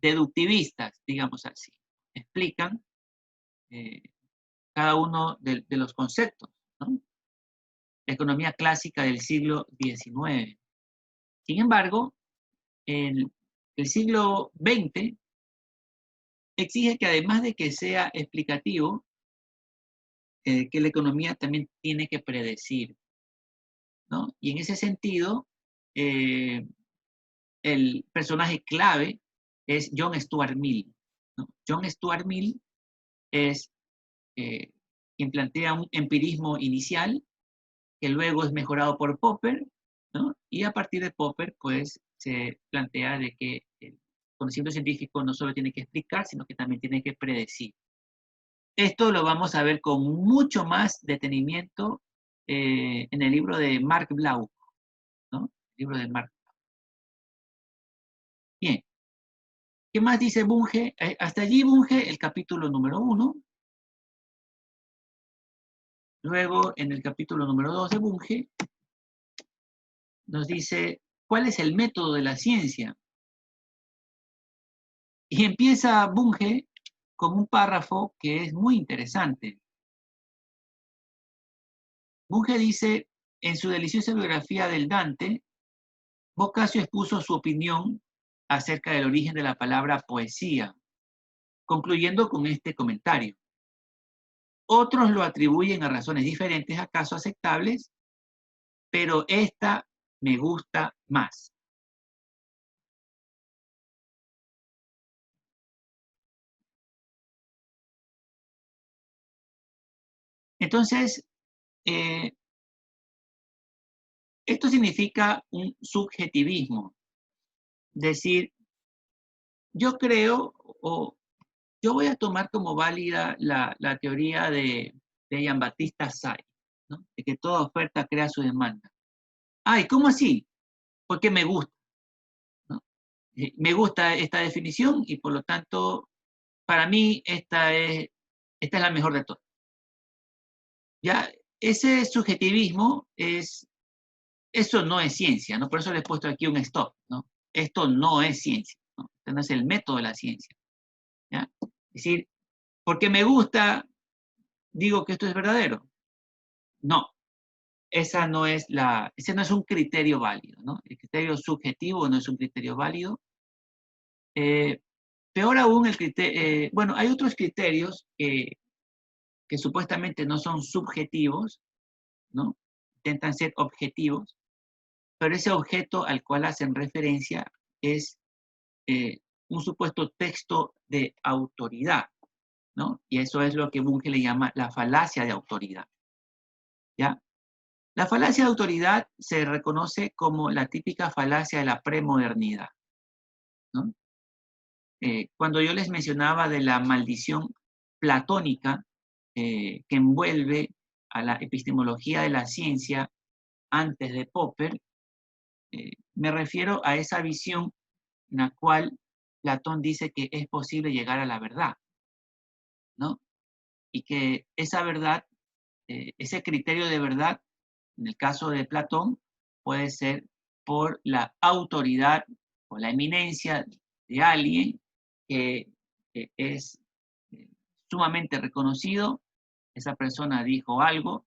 deductivistas, digamos así. Explican eh, cada uno de los conceptos, ¿no? La economía clásica del siglo XIX. Sin embargo, el siglo XX exige que además de que sea explicativo, que la economía también tiene que predecir, ¿no? Y en ese sentido, eh, el personaje clave es John Stuart Mill, ¿no? John Stuart Mill es eh, quien plantea un empirismo inicial que luego es mejorado por Popper, ¿no? Y a partir de Popper, pues, se plantea de que el conocimiento científico no solo tiene que explicar, sino que también tiene que predecir. Esto lo vamos a ver con mucho más detenimiento en el libro de Mark Blau, ¿no? El libro de Mark. Bien, ¿qué más dice Bunge? Hasta allí Bunge, el capítulo número 1. Luego, en el capítulo número 2 de Bunge, nos dice cuál es el método de la ciencia. Y empieza Bunge con un párrafo que es muy interesante. Bunge dice, en su deliciosa biografía del Dante, Boccaccio expuso su opinión acerca del origen de la palabra poesía, concluyendo con este comentario. Otros lo atribuyen a razones diferentes, acaso aceptables, pero esta me gusta más. Entonces, esto significa un subjetivismo, decir, yo creo o yo voy a tomar como válida la teoría de Jean-Baptiste Say, ¿no? De que toda oferta crea su demanda. Ay, ¿cómo así? Porque me gusta, ¿no? Me gusta esta definición y por lo tanto, para mí esta es la mejor de todas. Ya, ese subjetivismo eso no es ciencia, ¿no? Por eso le he puesto aquí un stop, ¿no? Esto no es ciencia, ¿no? Este no es el método de la ciencia, ¿ya? Es decir, porque me gusta, digo que esto es verdadero. No, ese no es un criterio válido, ¿no? El criterio subjetivo no es un criterio válido. Peor aún, bueno, hay otros criterios que supuestamente no son subjetivos, ¿no? Intentan ser objetivos, pero ese objeto al cual hacen referencia es un supuesto texto de autoridad, ¿no? Y eso es lo que Bunge le llama la falacia de autoridad, ¿ya? La falacia de autoridad se reconoce como la típica falacia de la premodernidad, ¿no? Cuando yo les mencionaba de la maldición platónica que envuelve a la epistemología de la ciencia antes de Popper, me refiero a esa visión en la cual Platón dice que es posible llegar a la verdad, ¿no? Y que esa verdad, ese criterio de verdad, en el caso de Platón, puede ser por la autoridad o la eminencia de alguien que es sumamente reconocido, esa persona dijo algo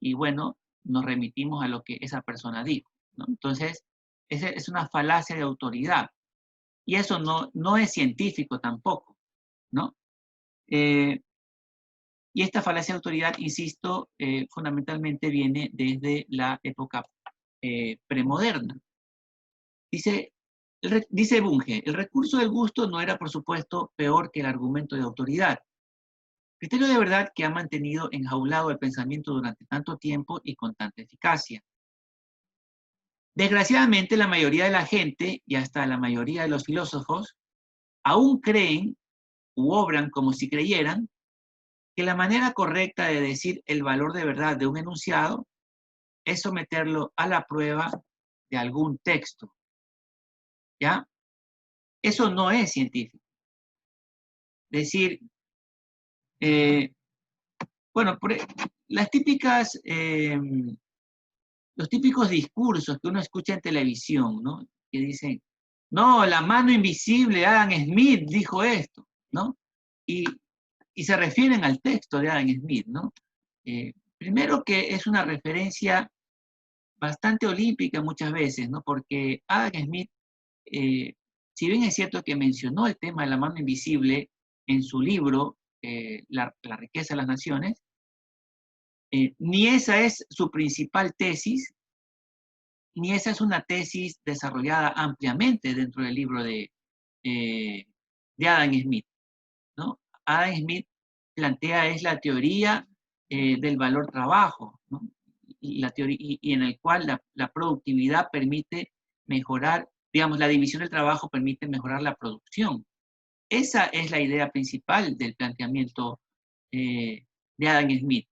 y bueno, nos remitimos a lo que esa persona dijo, ¿no? Entonces, esa es una falacia de autoridad y eso no es científico tampoco, ¿no? Y esta falacia de autoridad, insisto, fundamentalmente viene desde la época premoderna. Dice Bunge, el recurso del gusto no era, por supuesto, peor que el argumento de autoridad. Criterio de verdad que ha mantenido enjaulado el pensamiento durante tanto tiempo y con tanta eficacia. Desgraciadamente, la mayoría de la gente, y hasta la mayoría de los filósofos, aún creen u obran como si creyeran que la manera correcta de decir el valor de verdad de un enunciado es someterlo a la prueba de algún texto, ¿ya? Eso no es científico. Decir, eh, bueno, las típicas, los típicos discursos que uno escucha en televisión, ¿no? Que dicen, no, la mano invisible, Adam Smith dijo esto, ¿no? Y, y se refieren al texto de Adam Smith, ¿no? Primero que es una referencia bastante olímpica muchas veces, ¿no? Porque Adam Smith, eh, si bien es cierto que mencionó el tema de la mano invisible en su libro, la riqueza de las naciones, ni esa es su principal tesis, ni esa es una tesis desarrollada ampliamente dentro del libro de Adam Smith, ¿no? Adam Smith plantea es la teoría del valor trabajo, ¿no? Y en el cual la productividad permite mejorar, digamos, la división del trabajo permite mejorar la producción. Esa es la idea principal del planteamiento de Adam Smith.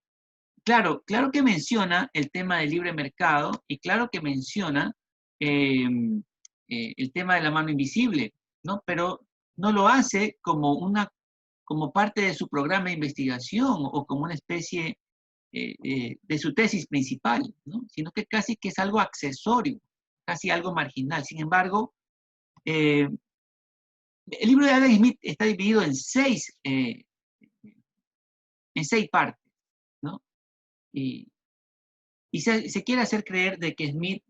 Claro, claro que menciona el tema del libre mercado y claro que menciona eh, el tema de la mano invisible, ¿no? Pero no lo hace como parte de su programa de investigación o como una especie de su tesis principal, ¿no? Sino que casi que es algo accesorio, casi algo marginal. Sin embargo, eh, el libro de Adam Smith está dividido en seis partes, ¿no? Y, y se quiere hacer creer de que Smith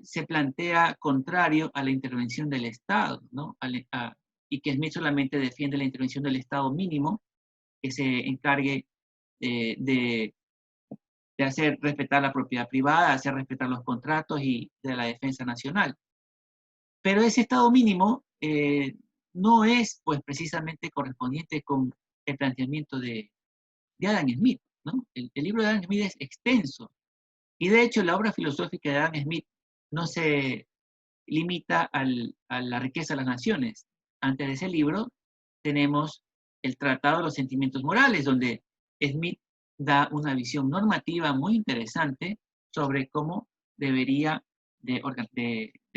se plantea contrario a la intervención del Estado, ¿no? Y que Smith solamente defiende la intervención del Estado mínimo, que se encargue de hacer respetar la propiedad privada, hacer respetar los contratos y de la defensa nacional. Pero ese Estado mínimo no es, pues, precisamente correspondiente con el planteamiento de Adam Smith, ¿no? El libro de Adam Smith es extenso, y de hecho la obra filosófica de Adam Smith no se limita a la riqueza de las naciones. Antes de ese libro tenemos el Tratado de los Sentimientos Morales, donde Smith da una visión normativa muy interesante sobre cómo debería de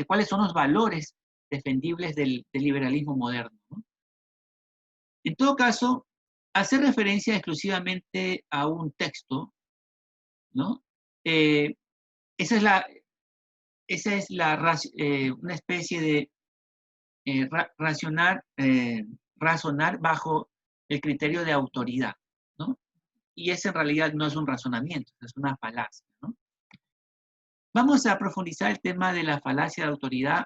cuáles son los valores defendibles del liberalismo moderno, ¿no? En todo caso, hacer referencia exclusivamente a un texto, ¿no? Eh, esa es una especie de razonar bajo el criterio de autoridad, ¿no? Y ese en realidad no es un razonamiento, es una falacia, ¿no? Vamos a profundizar el tema de la falacia de autoridad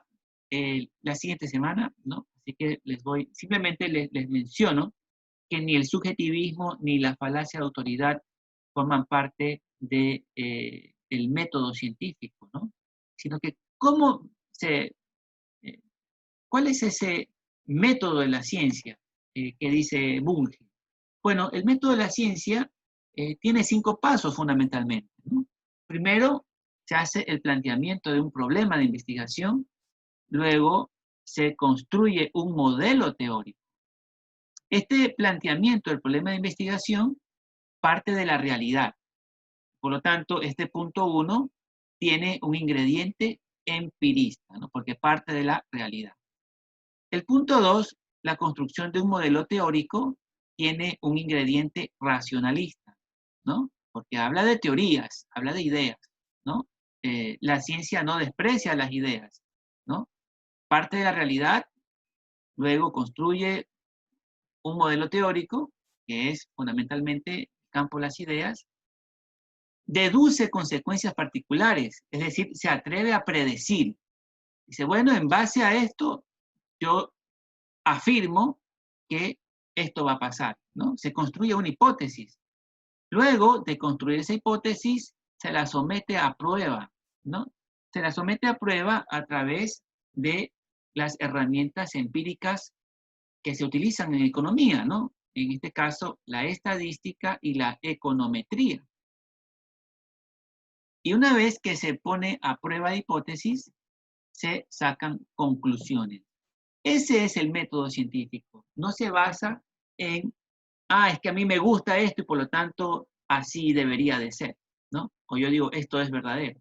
la siguiente semana, ¿no? Así que simplemente les menciono que ni el subjetivismo ni la falacia de autoridad forman parte del método científico, ¿no? Sino que eh, ¿cuál es ese método de la ciencia que dice Bunge? Bueno, el método de la ciencia tiene 5 pasos fundamentalmente, ¿no? Primero, se hace el planteamiento de un problema de investigación, luego se construye un modelo teórico. Este planteamiento del problema de investigación parte de la realidad. Por lo tanto, este punto 1 tiene un ingrediente empirista, ¿no? Porque parte de la realidad. El punto 2, la construcción de un modelo teórico, tiene un ingrediente racionalista, ¿no? Porque habla de teorías, habla de ideas, ¿no? La ciencia no desprecia las ideas, ¿no? Parte de la realidad, luego construye un modelo teórico, que es fundamentalmente el campo de las ideas, deduce consecuencias particulares, es decir, se atreve a predecir. Dice, bueno, en base a esto, yo afirmo que esto va a pasar, ¿no? Se construye una hipótesis. Luego de construir esa hipótesis, se la somete a prueba, ¿no? Se la somete a prueba a través de las herramientas empíricas que se utilizan en economía, ¿no? en este caso, la estadística y la econometría. Y una vez que se pone a prueba de hipótesis, se sacan conclusiones. Ese es el método científico. No se basa en, es que a mí me gusta esto y por lo tanto así debería de ser, ¿no? O yo digo, esto es verdadero.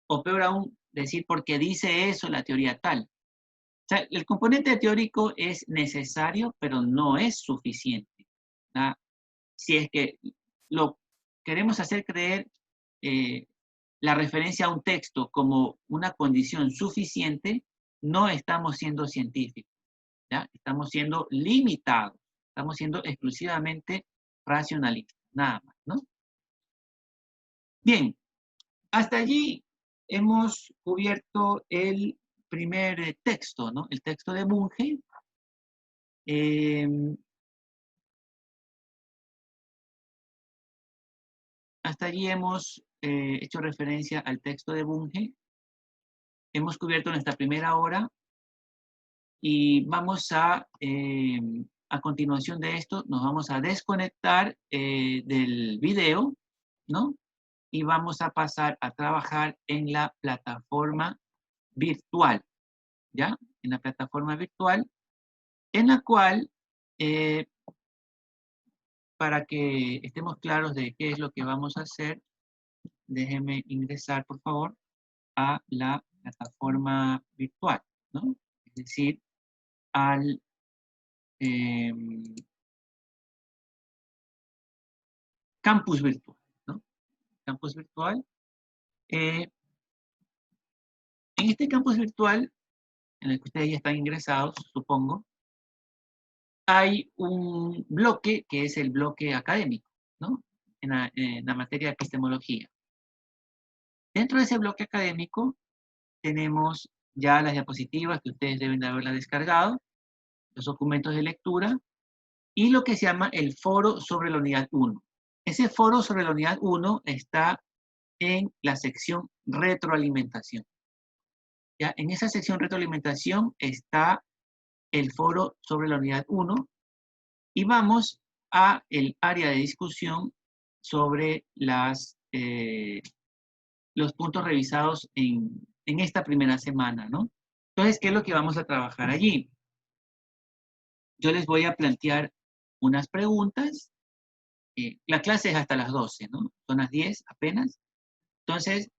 O peor aún, decir porque dice eso la teoría tal. O sea, el componente teórico es necesario, pero no es suficiente, ¿no? Si es que lo queremos hacer creer la referencia a un texto como una condición suficiente, no estamos siendo científicos, ¿ya? Estamos siendo limitados, estamos siendo exclusivamente racionalistas, nada más, ¿no? Bien, hasta allí hemos cubierto el primer texto, ¿no? El texto de Bunge. Hasta allí hemos hecho referencia al texto de Bunge. Hemos cubierto nuestra primera hora y vamos a continuación de esto, nos vamos a desconectar del video, ¿no? Y vamos a pasar a trabajar en la plataforma virtual, ¿ya? En la plataforma virtual, en la cual, para que estemos claros de qué es lo que vamos a hacer, déjenme ingresar, por favor, a la plataforma virtual, ¿no? Es decir, al campus virtual, ¿no? Campus virtual. En este campus virtual, en el que ustedes ya están ingresados, supongo, hay un bloque que es el bloque académico, ¿no? En la materia de epistemología. Dentro de ese bloque académico tenemos ya las diapositivas que ustedes deben de haberlas descargado, los documentos de lectura y lo que se llama el foro sobre la unidad 1. Ese foro sobre la unidad 1 está en la sección retroalimentación. Ya, en esa sección retroalimentación está el foro sobre la unidad 1 y vamos a el área de discusión sobre los puntos revisados en esta primera semana, ¿no? Entonces, ¿qué es lo que vamos a trabajar allí? Yo les voy a plantear unas preguntas. La clase es hasta las 12, ¿no? Son las 10 apenas. Entonces,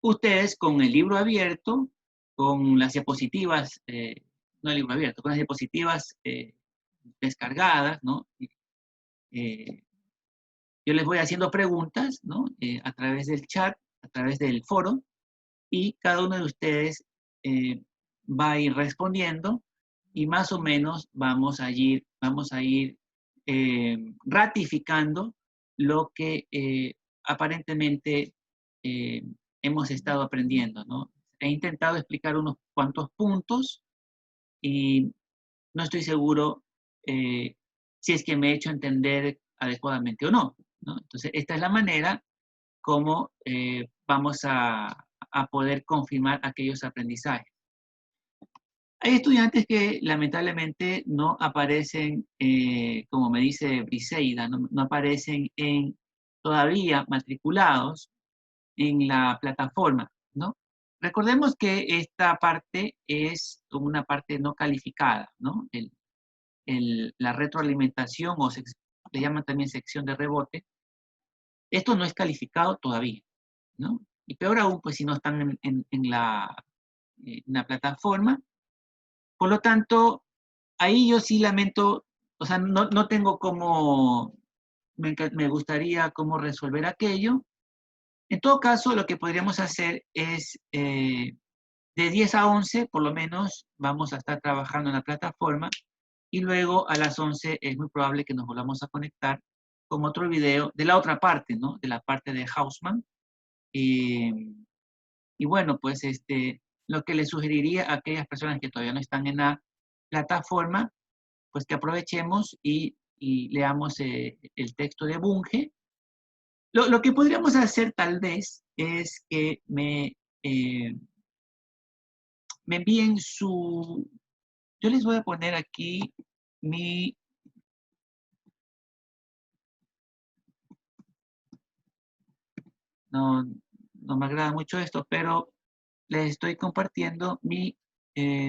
ustedes con el libro abierto, con las diapositivas, no el libro abierto, con las diapositivas descargadas, ¿no? Yo les voy haciendo preguntas, ¿no? A través del chat, a través del foro, y cada uno de ustedes va a ir respondiendo y más o menos vamos a ir ratificando lo que aparentemente hemos estado aprendiendo, ¿no? He intentado explicar unos cuantos puntos y no estoy seguro si es que me he hecho entender adecuadamente o no, ¿no? Entonces, esta es la manera como vamos a poder confirmar aquellos aprendizajes. Hay estudiantes que lamentablemente no aparecen, como me dice Briseida, no aparecen todavía matriculados en la plataforma, ¿no? Recordemos que esta parte es una parte no calificada, ¿no? La retroalimentación, o le llaman también sección de rebote, esto no es calificado todavía, ¿no? Y peor aún, pues si no están en la plataforma. Por lo tanto, ahí yo sí lamento, o sea, no tengo cómo, me gustaría cómo resolver aquello. En todo caso, lo que podríamos hacer es, de 10 a 11, por lo menos, vamos a estar trabajando en la plataforma y luego a las 11 es muy probable que nos volvamos a conectar con otro video de la otra parte, ¿no? De la parte de Hausmann. Y bueno, pues lo que les sugeriría a aquellas personas que todavía no están en la plataforma, pues que aprovechemos y leamos el texto de Bunge. Lo que podríamos hacer tal vez es que me envíen su... Yo les voy a poner aquí mi no, no me agrada mucho esto, pero les estoy compartiendo mi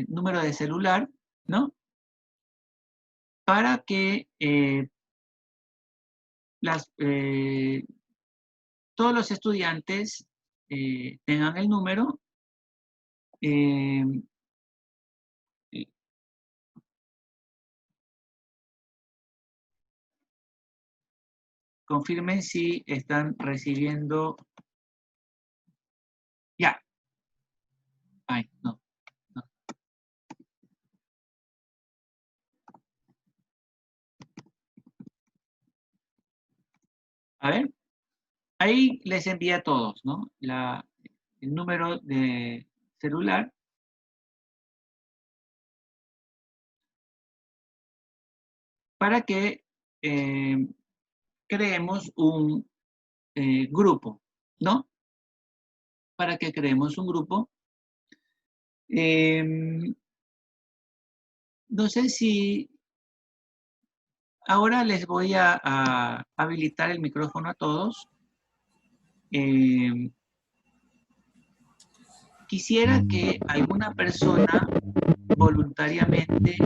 número de celular, ¿no? Para que todos los estudiantes tengan el número. eh, eh, Confirmen si están recibiendo. Ya. Ay, no, no. A ver, ahí les envía a todos, ¿no? El número de celular para que eh, creemos un grupo, ¿no? Para que creemos un grupo. Em, no sé si ahora les voy a habilitar el micrófono a todos. Em, Quisiera que alguna persona voluntariamente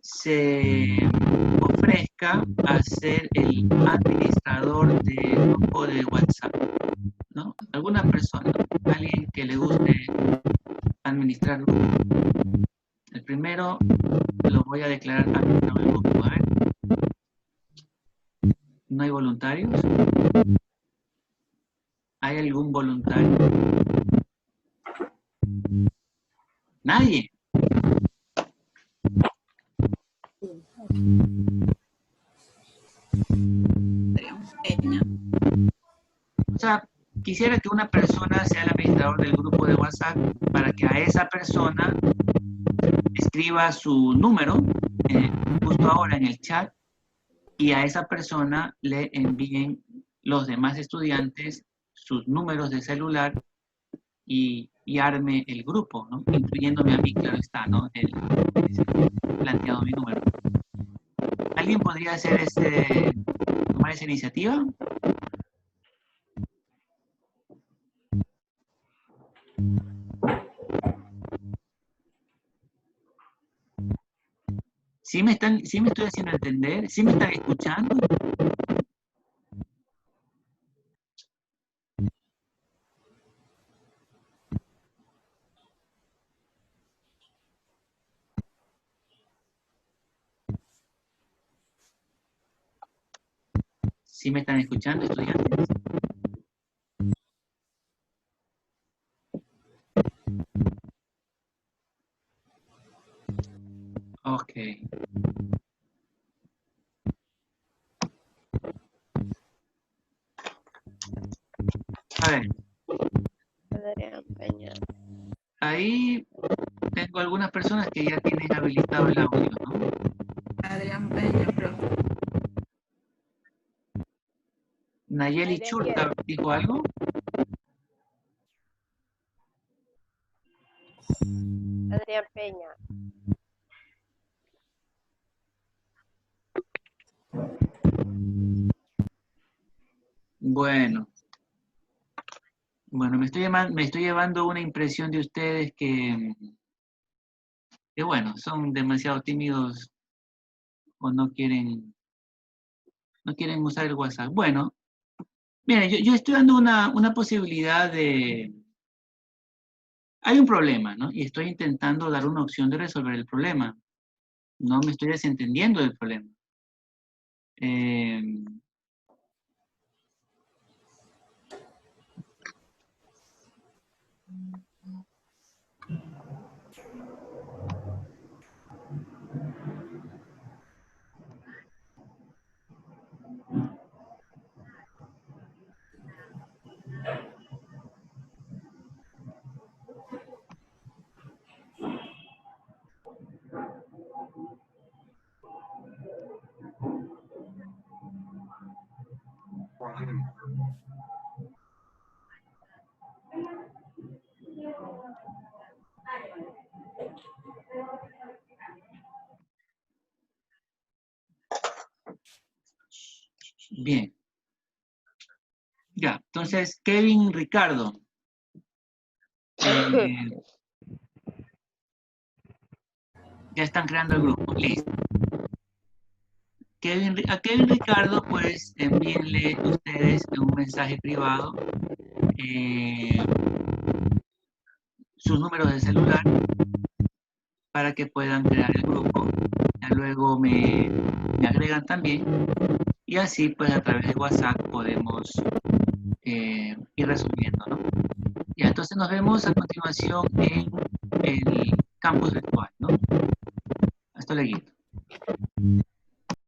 se ofrezca a ser el administrador del grupo de WhatsApp, ¿no? Alguna persona, alguien que le guste administrar grupos. El primero lo voy a declarar administrador del grupo. A ver. ¿No hay voluntarios? ¿Hay algún voluntario? Nadie. O sea, quisiera que una persona sea el administrador del grupo de WhatsApp para que a esa persona escriba su número justo ahora en el chat y a esa persona le envíen los demás estudiantes sus números de celular y arme el grupo, ¿no? Incluyéndome a mí, claro está, ¿no? Planteado mi número. ¿Alguien podría hacer tomar esa iniciativa? ¿Sí me estoy haciendo entender? ¿Sí me están escuchando? ¿Sí me están escuchando, estudiantes? Ok. A ver. Adrián Peña. Ahí tengo algunas personas que ya tienen habilitado el audio, ¿no? Adrián Peña, profe. Nayeli Churta dijo algo. Adrián Peña. Bueno, me estoy llevando una impresión de ustedes que bueno, son demasiado tímidos o no quieren usar el WhatsApp. Bueno, miren, yo estoy dando una posibilidad de. Hay un problema, ¿no? Y estoy intentando dar una opción de resolver el problema. No me estoy desentendiendo del problema. Bien. Ya, entonces, Kevin, Ricardo. Ya están creando el grupo, listo. A Kevin Ricardo, pues envíenle ustedes un mensaje privado sus números de celular para que puedan crear el grupo. Ya luego me agregan también y así pues a través de WhatsApp podemos ir resolviendo, ¿no? Ya, entonces nos vemos a continuación en el campus virtual, ¿no? Hasta luego.